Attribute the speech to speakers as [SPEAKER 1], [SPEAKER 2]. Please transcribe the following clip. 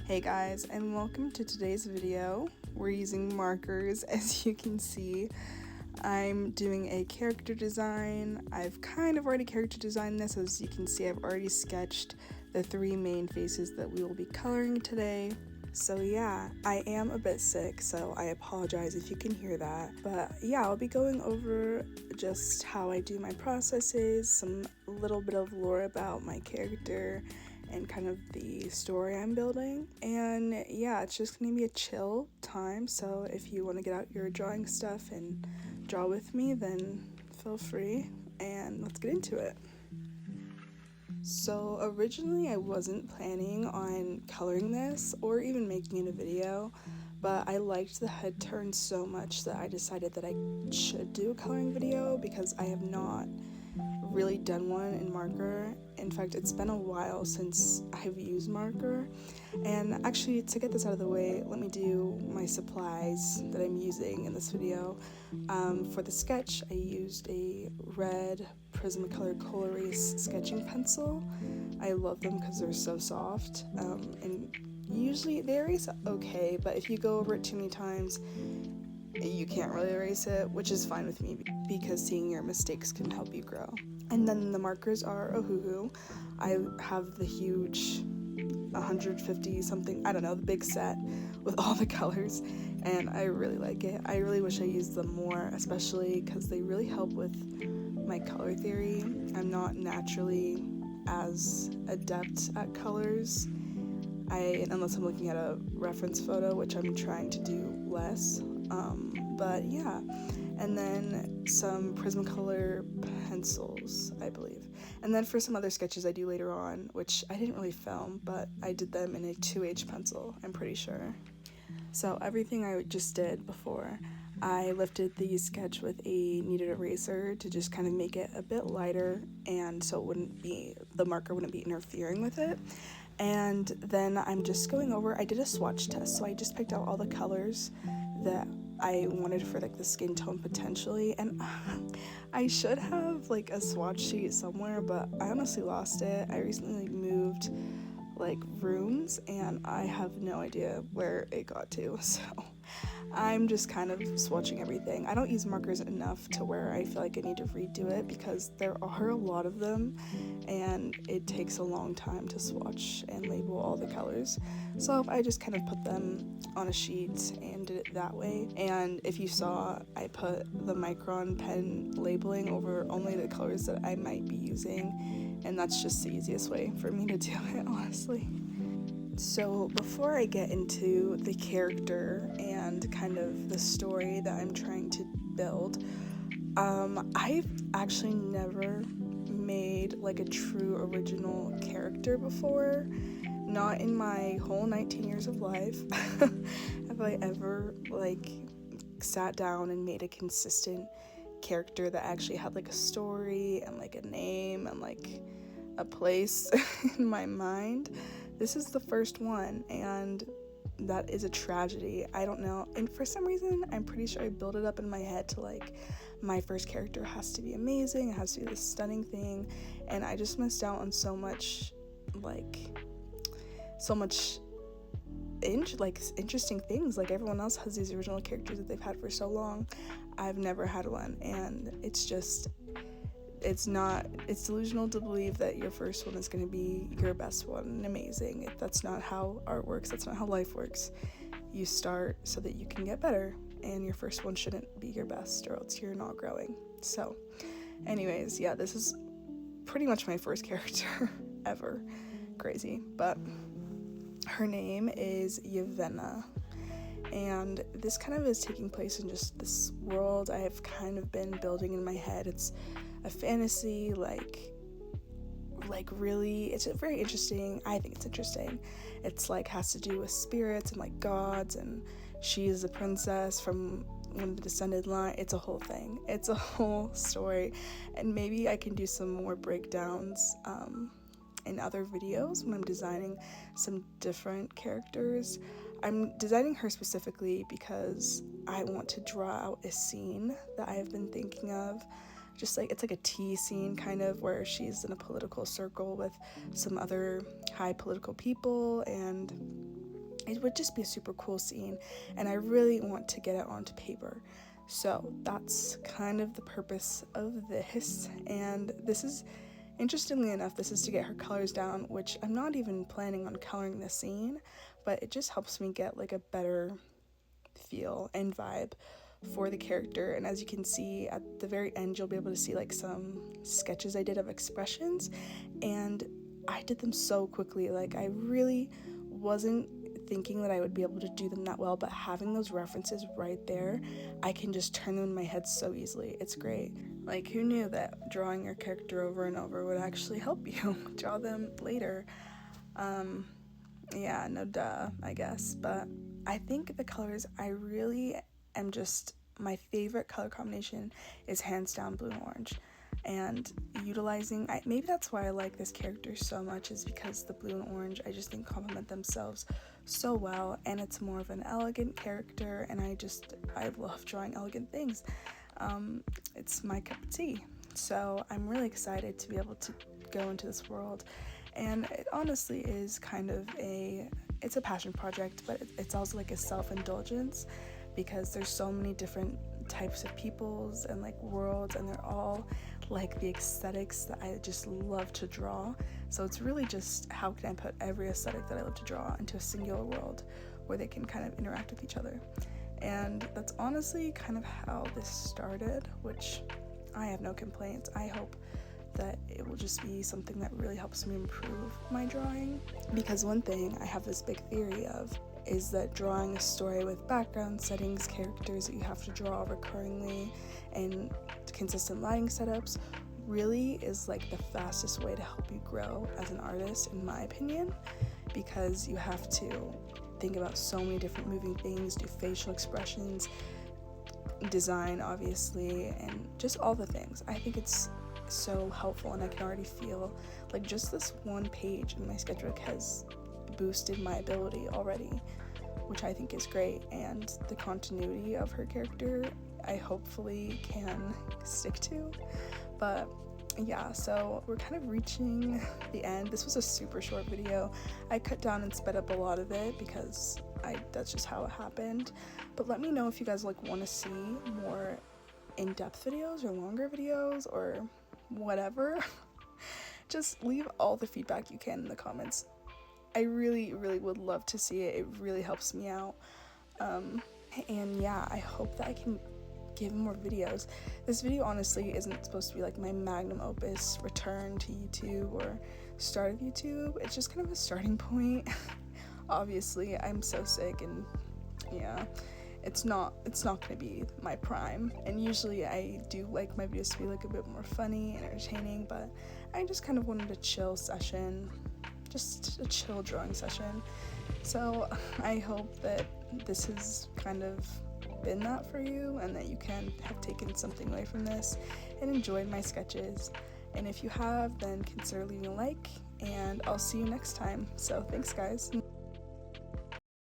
[SPEAKER 1] Hey guys, and welcome to today's video. We're using markers. As you can see, I'm doing a character design. I've kind of already character designed this. As you can see, I've already sketched the three main faces that we will be coloring today. So yeah, I am a bit sick, so I apologize if you can hear that. But yeah, I'll be going over just how I do my processes, some little bit of lore about my character, and kind of the story I'm building. And yeah, it's just gonna be a chill time, so if you want to get out your drawing stuff and draw with me, then feel free, and let's get into it. So originally I wasn't planning on coloring this or even making it a video, but I liked the head turn so much that I decided that I should do a coloring video because I have not really done one in marker. In fact, it's been a while since I've used marker. And actually, to get this out of the way, let me do my supplies that I'm using in this video. For the sketch, I used a red Prismacolor Colorase sketching pencil. I love them because they're so soft, and usually they erase okay, but if you go over it too many times, you can't really erase it, which is fine with me because seeing your mistakes can help you grow. And then the markers are Ohuhu. I have the huge 150 something, I don't know, the big set with all the colors, and I really like it. I really wish I used them more, especially because they really help with my color theory. I'm not naturally as adept at colors, unless I'm looking at a reference photo, which I'm trying to do less. But yeah, and then some Prismacolor pencils, I believe. And then for some other sketches I do later on, which I didn't really film, but I did them in a 2H pencil, I'm pretty sure. So everything I just did before, I lifted the sketch with a kneaded eraser to just kind of make it a bit lighter, and so the marker wouldn't be interfering with it. And then I'm just going over, I did a swatch test, so I just picked out all the colors that I wanted for like the skin tone potentially, and I should have like a swatch sheet somewhere, but I honestly lost it. I recently moved like rooms and I have no idea where it got to, so I'm just kind of swatching everything. I don't use markers enough to where I feel like I need to redo it because there are a lot of them and it takes a long time to swatch and label all the colors. So I just kind of put them on a sheet and did it that way. And if you saw, I put the Micron pen labeling over only the colors that I might be using, and that's just the easiest way for me to do it, honestly. So before I get into the character and kind of the story that I'm trying to build, I've actually never made like a true original character before. Not in my whole 19 years of life have I ever like sat down and made a consistent character that actually had like a story and like a name and like a place in my mind. This is the first one, and that is a tragedy. I don't know, and for some reason I'm pretty sure I built it up in my head to like my first character has to be amazing, it has to be this stunning thing, and I just missed out on so much interesting things. Like everyone else has these original characters that they've had for so long. I've never had one, and it's delusional to believe that your first one is going to be your best one and amazing. That's not how art works. That's not how life works. You start so that you can get better, and your first one shouldn't be your best or else you're not growing. So anyways, yeah, this is pretty much my first character ever. Crazy. But her name is Yevena, and this kind of is taking place in just this world I have kind of been building in my head. It's a fantasy, like really, it's very interesting. I think it's interesting. It's like has to do with spirits and like gods, and she is a princess from one of the descended line. It's a whole thing. It's a whole story, and maybe I can do some more breakdowns in other videos when I'm designing some different characters. I'm designing her specifically because I want to draw out a scene that I have been thinking of. Just like, it's like a tea scene kind of, where she's in a political circle with some other high political people, and it would just be a super cool scene, and I really want to get it onto paper. So that's kind of the purpose of this, and this is, interestingly enough, this is to get her colors down, which I'm not even planning on coloring the scene, but it just helps me get like a better feel and vibe for the character. And as you can see at the very end, you'll be able to see like some sketches I did of expressions, and I did them so quickly. Like, I really wasn't thinking that I would be able to do them that well, but having those references right there, I can just turn them in my head so easily. It's great. Like, who knew that drawing your character over and over would actually help you draw them later? Yeah, no duh, I guess. But I think the colors, I really am just, my favorite color combination is hands down blue and orange. And utilizing, maybe that's why I like this character so much, is because the blue and orange, I just think complement themselves so well, and it's more of an elegant character, and I love drawing elegant things. It's my cup of tea. So I'm really excited to be able to go into this world, and it honestly is kind of it's a passion project, but it's also like a self-indulgence, because there's so many different types of peoples and like worlds, and they're all like the aesthetics that I just love to draw. So it's really just, how can I put every aesthetic that I love to draw into a singular world where they can kind of interact with each other. And that's honestly kind of how this started, which I have no complaints. I hope that it will just be something that really helps me improve my drawing, because one thing I have this big theory of is that drawing a story with background settings, characters that you have to draw recurringly, and consistent lighting setups really is like the fastest way to help you grow as an artist, in my opinion, because you have to think about so many different moving things, do facial expressions, design obviously, and just all the things. I think it's so helpful, and I can already feel like just this one page in my sketchbook has boosted my ability already, which I think is great. And the continuity of her character I hopefully can stick to. But yeah, so we're kind of reaching the end. This was a super short video. I cut down and sped up a lot of it because that's just how it happened. But let me know if you guys like want to see more in-depth videos or longer videos or whatever. Just leave all the feedback you can in the comments. I really would love to see it. It really helps me out. And yeah, I hope that I can give more videos. This video honestly isn't supposed to be like my magnum opus return to YouTube or start of YouTube. It's just kind of a starting point. Obviously, I'm so sick, and yeah, it's not gonna be my prime. And usually I do like my videos to be like a bit more funny and entertaining, but I just kind of wanted a chill session, just a chill drawing session. So I hope that this has kind of been that for you, and that you can have taken something away from this and enjoyed my sketches. And if you have, then consider leaving a like, and I'll see you next time. So thanks guys.